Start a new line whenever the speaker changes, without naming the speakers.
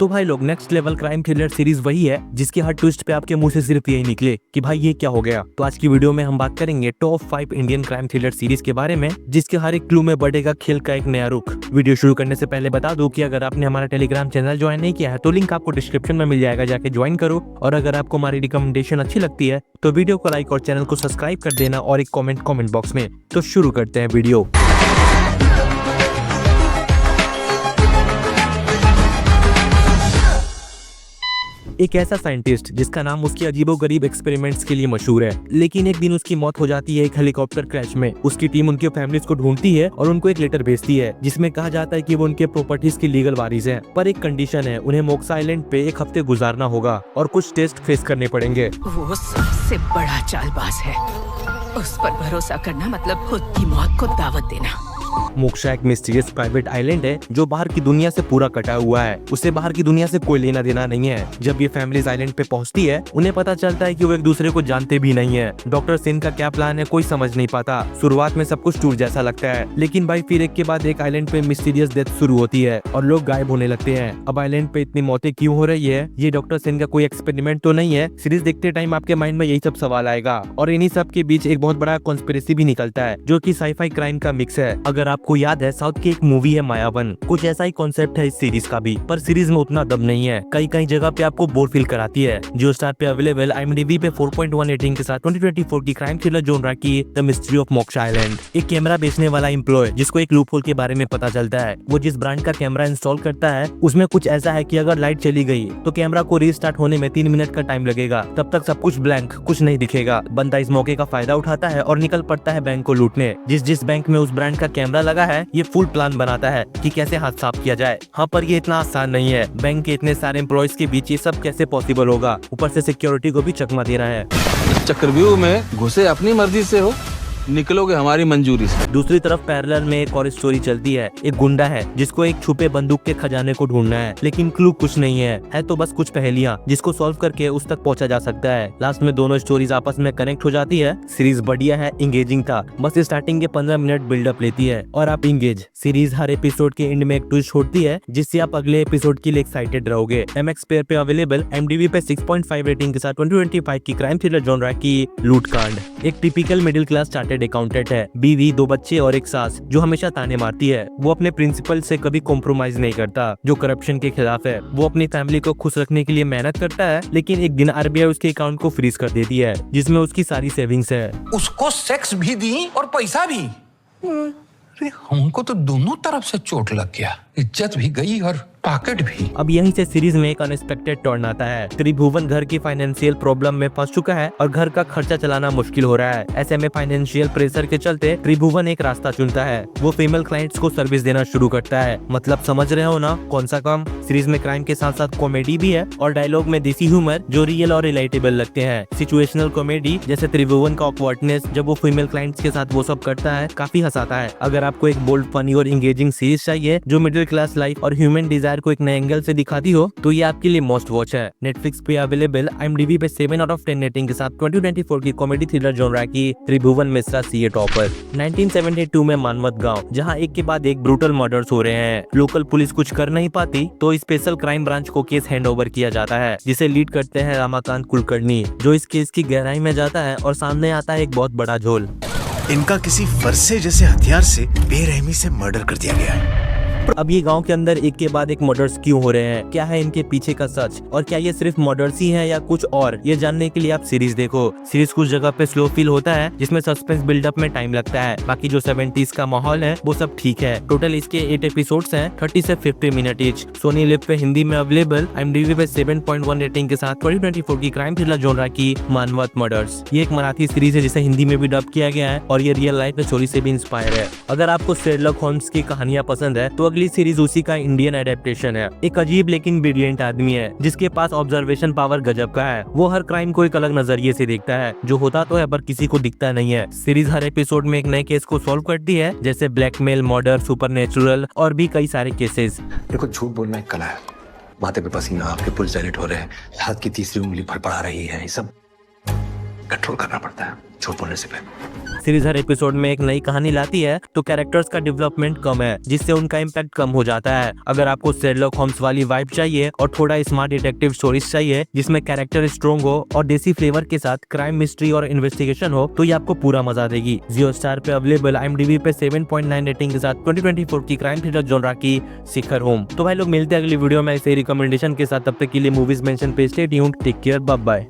तो भाई लोग, next level crime thriller series वही है जिसके हर ट्विस्ट पे आपके मुंह से सिर्फ यही निकले कि भाई ये क्या हो गया। तो आज की वीडियो में हम बात करेंगे top 5 Indian crime thriller series के बारे में, जिसके हर एक क्लू में बढ़ेगा खेल का एक नया रुख। वीडियो शुरू करने से पहले बता दूं कि अगर आपने हमारा टेलीग्राम चैनल ज्वाइन नहीं किया है तो लिंक आपको डिस्क्रिप्शन में मिल जाएगा, जाके ज्वाइन करो। और अगर आपको हमारी रिकमेंडेशन अच्छी लगती है तो वीडियो को लाइक और चैनल को सब्सक्राइब कर देना और एक कमेंट बॉक्स में। तो शुरू करते हैं वीडियो। एक ऐसा साइंटिस्ट जिसका नाम उसके अजीबोगरीब एक्सपेरिमेंट्स के लिए मशहूर है, लेकिन एक दिन उसकी मौत हो जाती है एक हेलीकॉप्टर क्रैश में। उसकी टीम उनके फैमिलीज को ढूंढती है और उनको एक लेटर भेजती है जिसमें कहा जाता है कि वो उनके प्रॉपर्टीज की लीगल वारिस हैं, पर एक कंडीशन है, उन्हें मोक्सा आइलैंड पे एक हफ्ते गुजारना होगा और कुछ टेस्ट फेस करने पड़ेंगे।
वो सबसे बड़ा चालबाज है, उस पर भरोसा करना मतलब खुद की मौत को दावत देना।
मोक्सा एक मिस्टीरियस प्राइवेट आइलैंड है जो बाहर की दुनिया से पूरा कटा हुआ है। उसे बाहर की दुनिया से कोई लेना देना नहीं है। जब ये फैमिलीज आइलैंड पे पहुंचती है, उन्हें पता चलता है कि वो एक दूसरे को जानते भी नहीं है। डॉक्टर सेन का क्या प्लान है कोई समझ नहीं पाता। शुरुआत में सब कुछ टूर जैसा लगता है, लेकिन भाई फिर एक के बाद एक आइलैंड पे मिस्टीरियस डेथ शुरू होती है और लोग गायब होने लगते हैं। अब आइलैंड पे इतनी मौतें क्यों हो रही है? ये डॉक्टर सेन का कोई एक्सपेरिमेंट तो नहीं है? सीरीज देखते टाइम आपके माइंड में यही सब सवाल आएगा और इन्हीं सब के बीच एक बहुत बड़ा कॉन्स्पिरेसी भी निकलता है जो की साइफाई क्राइम का मिक्स है। अगर आपको याद है, साउथ की एक मूवी है मायावन, कुछ ऐसा ही कॉन्सेप्ट है इस सीरीज का भी, पर सीरीज में उतना दम नहीं है। कई जगह पे आपको बोर फील कराती है। जियो स्टार पे अवेलेबल, IMDb पे 4.1 रेटिंग के साथ 2024 की क्राइम थ्रिलर जॉनरा की the mystery of moxa island. एक कैमरा बेचने वाला एम्प्लॉय जिसको एक लूपहोल के बारे में पता चलता है। वो जिस ब्रांड का कैमरा इंस्टॉल करता है उसमें कुछ ऐसा है कि अगर लाइट चली गई तो कैमरा को रीस्टार्ट होने में 3 मिनट का टाइम लगेगा। तब तक सब कुछ ब्लैंक, कुछ नहीं दिखेगा। बंदा इस मौके का फायदा उठाता है और निकल पड़ता है बैंक को लूटने। जिस बैंक में उस ब्रांड का कैमरा लगा है, ये फुल प्लान बनाता है कि कैसे हाथ साफ किया जाए। हाँ, पर ये इतना आसान नहीं है। बैंक के इतने सारे एम्प्लॉयज के बीच ये सब कैसे पॉसिबल होगा? ऊपर से सिक्योरिटी को भी चकमा देना है।
चक्रव्यूह में घुसे अपनी मर्जी से हो, निकलोगे हमारी मंजूरी से।
दूसरी तरफ पैरेलल में एक और स्टोरी चलती है। एक गुंडा है जिसको एक छुपे बंदूक के खजाने को ढूंढना है, लेकिन क्लू कुछ नहीं है तो बस कुछ पहेलियां जिसको सॉल्व करके उस तक पहुंचा जा सकता है। लास्ट में दोनों स्टोरीज आपस में कनेक्ट हो जाती है। सीरीज बढ़िया है, इंगेजिंग था। बस स्टार्टिंग के 15 मिनट बिल्डअप लेती है और आप इंगेज। सीरीज हर एपिसोड के एंड में एक ट्विस्ट छोड़ती है जिससे आप अगले एपिसोड के लिए एक्साइटेड रहोगे। MX प्लेयर पे अवेलेबल, IMDb पे 6.5 रेटिंग के साथ 2025 की क्राइम थ्रिलर जॉनरा की लूटकांड। एक typical middle class chartered accountant है, बीवी, 2 बच्चे और एक सास जो हमेशा ताने मारती है। वो अपने प्रिंसिपल से कभी कॉम्प्रोमाइज नहीं करता, जो करप्शन के खिलाफ है। वो अपनी फैमिली को खुश रखने के लिए मेहनत करता है, लेकिन एक दिन RBI उसके अकाउंट को फ्रीज कर देती है जिसमें उसकी सारी सेविंग्स है।
उसको सेक्स भी दी और पैसा भी। अरे हमको तो दोनों तरफ से चोट लग गया, इज्जत भी गई और पॉकेट भी।
अब यहीं से सीरीज में एक अनएक्सपेक्टेड टर्न आता है। त्रिभुवन घर की फाइनेंशियल प्रॉब्लम में फंस चुका है और घर का खर्चा चलाना मुश्किल हो रहा है। ऐसे में फाइनेंशियल प्रेशर के चलते त्रिभुवन एक रास्ता चुनता है। वो फीमेल क्लाइंट्स को सर्विस देना शुरू करता है। मतलब समझ रहे हो ना कौन सा काम? सीरीज में क्राइम के साथ साथ कॉमेडी भी है और डायलॉग में देसी ह्यूमर जो रियल और रिलेटेबल लगते हैं। सिचुएशनल कॉमेडी जैसे त्रिभुवन का ऑकवर्डनेस जब वो फीमेल क्लाइंट्स के साथ वो सब करता है, काफी हंसाता है। अगर आपको एक बोल्ड, फनी और इंगेजिंग सीरीज चाहिए जो मिडिल क्लास लाइफ और ह्यूमन डिजायर को एक नए एंगल से दिखाती हो, तो ये आपके लिए मस्ट वॉच है। नेटफ्लिक्स पे अवेलेबल, IMDb पे 7/10 रेटिंग के साथ 2024 की कॉमेडी थ्रिलर जॉनरा की त्रिभुवन मिश्रा CA टॉपर। 1972 में मानवत गांव, जहां एक के बाद एक ब्रूटल मर्डर्स हो रहे हैं। लोकल पुलिस कुछ कर नहीं पाती तो स्पेशल क्राइम ब्रांच को केस हैंड ओवर किया जाता है, जिसे लीड करते हैं रमाकांत कुलकर्णी, जो इस केस की गहराई में जाता है और सामने आता है एक बहुत बड़ा झोल।
इनका किसी फरसे जैसे हथियार से बेरहमी से मर्डर कर दिया गया है।
अब ये गांव के अंदर एक के बाद एक मर्डर्स क्यों हो रहे हैं? क्या है इनके पीछे का सच? और क्या ये सिर्फ मर्डर्स ही है या कुछ और? ये जानने के लिए आप सीरीज देखो। सीरीज कुछ जगह पे स्लो फील होता है जिसमें सस्पेंस बिल्डअप में टाइम लगता है। बाकी जो 70s का माहौल है वो सब ठीक है। टोटल इसके 8 एपिसोड्स हैं, 30 से 50 मिनट ईच। सोनी लिव पे हिंदी में अवेलेबल, IMDb पे 7.1 रेटिंग के साथ 2024 की क्राइम थ्रिलर जॉनरा की मानवत मर्डर्स। ये एक मराठी सीरीज है जिसे हिंदी में भी डब किया गया है और ये रियल लाइफ स्टोरी से भी इंस्पायर है। अगर आपको शेरलॉक होम्स की कहानियां पसंद है तो अगली सीरीज उसी का इंडियन एडेप्टेशन है। एक अजीब लेकिन ब्रिलियंट आदमी है जिसके पास ऑब्जर्वेशन पावर गजब का है। वो हर क्राइम को एक अलग नजरिए से देखता है, जो होता तो है पर किसी को दिखता नहीं है। सीरीज हर एपिसोड में एक नए केस को सॉल्व करती है, जैसे ब्लैकमेल, मर्डर, सुपरनेचुरल और भी कई सारे केसेस।
देखो, झूठ बोलना एक कला है। माथे पे पसीना, आपके पुल्स डायलेट हो रहे हैं, हाथ की तीसरी उंगली फड़फड़ा रही है, ये सब कंट्रोल करना पड़ता है। झूठ बोलने से पहले।
सीरीज हर एपिसोड में एक नई कहानी लाती है तो कैरेक्टर्स का डेवलपमेंट कम है, जिससे उनका इम्पैक्ट कम हो जाता है। अगर आपको शेरलॉक होम्स वाली वाइब चाहिए और थोड़ा स्मार्ट डिटेक्टिव स्टोरीज चाहिए जिसमें कैरेक्टर स्ट्रॉन्ग हो और देसी फ्लेवर के साथ क्राइम मिस्ट्री और इन्वेस्टिगेशन हो, तो ये आपको पूरा मजा देगी। जियो स्टार पे अवेलेबल, IMDb पे 7.9 रेटिंग के साथ 2024 की क्राइम थ्रिलर जॉनरा की शिखर होम। तो भाई लोग मिलते हैं अगली वीडियो में ऐसे रिकमेंडेशन के साथ, तब तक के लिए मूवीज मेंशन पे stay tuned, take care, bye bye.